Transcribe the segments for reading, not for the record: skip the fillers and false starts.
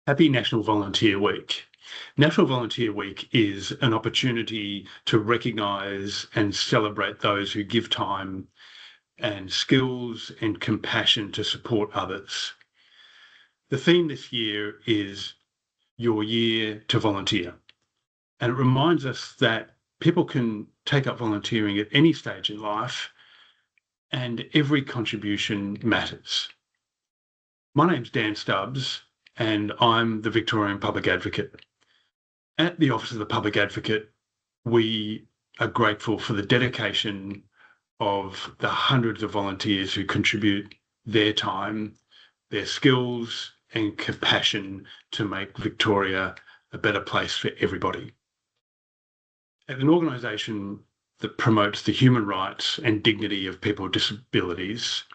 Happy National Volunteer Week. National Volunteer Week is an opportunity to recognise and celebrate those who give time and skills and compassion to support others. The theme this year is Your Year to Volunteer, and it reminds us that people can take up volunteering at any stage in life and every contribution matters. My name's Dan Stubbs, and I'm the Victorian Public Advocate. At the Office of the Public Advocate, we are grateful for the dedication of the hundreds of volunteers who contribute their time, their skills and compassion to make Victoria a better place for everybody. At an organisation that promotes the human rights and dignity of people with disabilities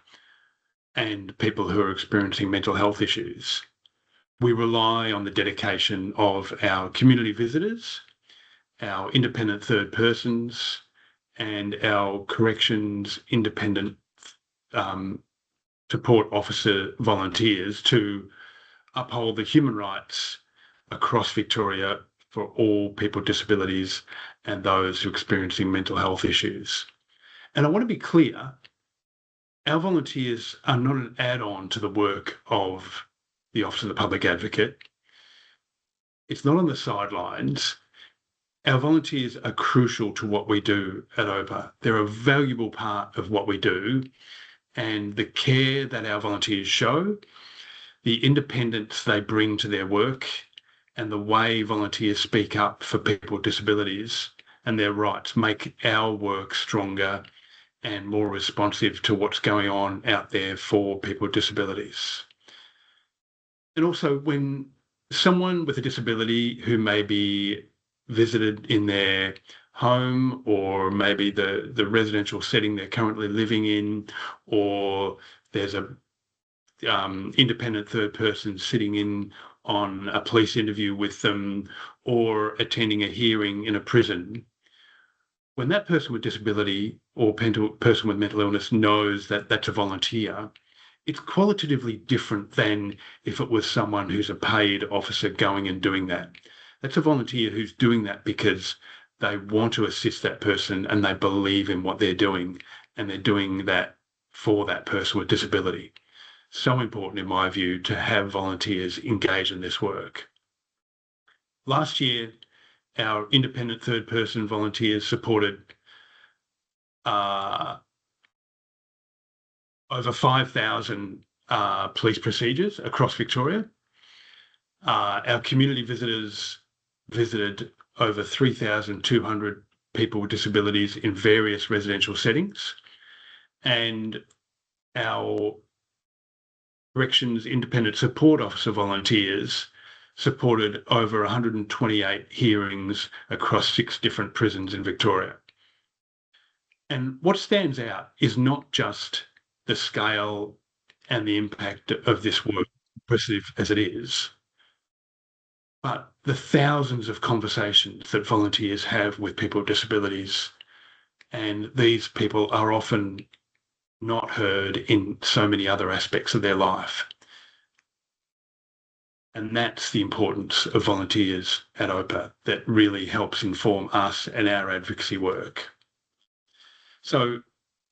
and people who are experiencing mental health issues, we rely on the dedication of our community visitors, our independent third persons, and our corrections independent support officer volunteers to uphold the human rights across Victoria for all people with disabilities and those who are experiencing mental health issues. And I want to be clear, our volunteers are not an add-on to the work of the Office of the Public Advocate. It's not on the sidelines. Our volunteers are crucial to what we do at OPA. They're a valuable part of what we do, and the care that our volunteers show, the independence they bring to their work, and the way volunteers speak up for people with disabilities and their rights make our work stronger and more responsive to what's going on out there for people with disabilities. And also, when someone with a disability who may be visited in their home or maybe the residential setting they're currently living in, or there's a independent third person sitting in on a police interview with them or attending a hearing in a prison, when that person with disability or person with mental illness knows that that's a volunteer, it's qualitatively different than if it was someone who's a paid officer going and doing that. That's a volunteer who's doing that because they want to assist that person and they believe in what they're doing, and they're doing that for that person with disability. So important, in my view, to have volunteers engage in this work. Last year, our independent third person volunteers supported over 5,000 police procedures across Victoria. Our community visitors visited over 3,200 people with disabilities in various residential settings. And our Corrections Independent Support Officer volunteers supported over 128 hearings across 6 different prisons in Victoria. And what stands out is not just the scale and the impact of this work, impressive as it is, but the thousands of conversations that volunteers have with people with disabilities. And these people are often not heard in so many other aspects of their life. And that's the importance of volunteers at OPA that really helps inform us and our advocacy work. So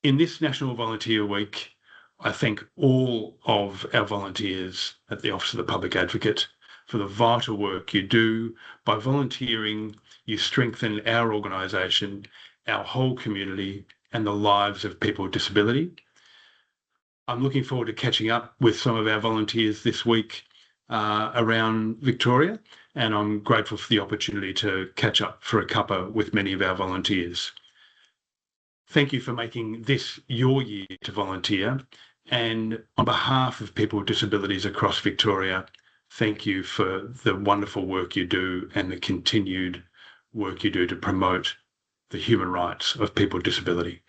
in this National Volunteer Week, I thank all of our volunteers at the Office of the Public Advocate for the vital work you do. By volunteering, you strengthen our organisation, our whole community, and the lives of people with disability. I'm looking forward to catching up with some of our volunteers this week around Victoria, and I'm grateful for the opportunity to catch up for a cuppa with many of our volunteers. Thank you for making this your year to volunteer. And on behalf of people with disabilities across Victoria, thank you for the wonderful work you do and the continued work you do to promote the human rights of people with disability.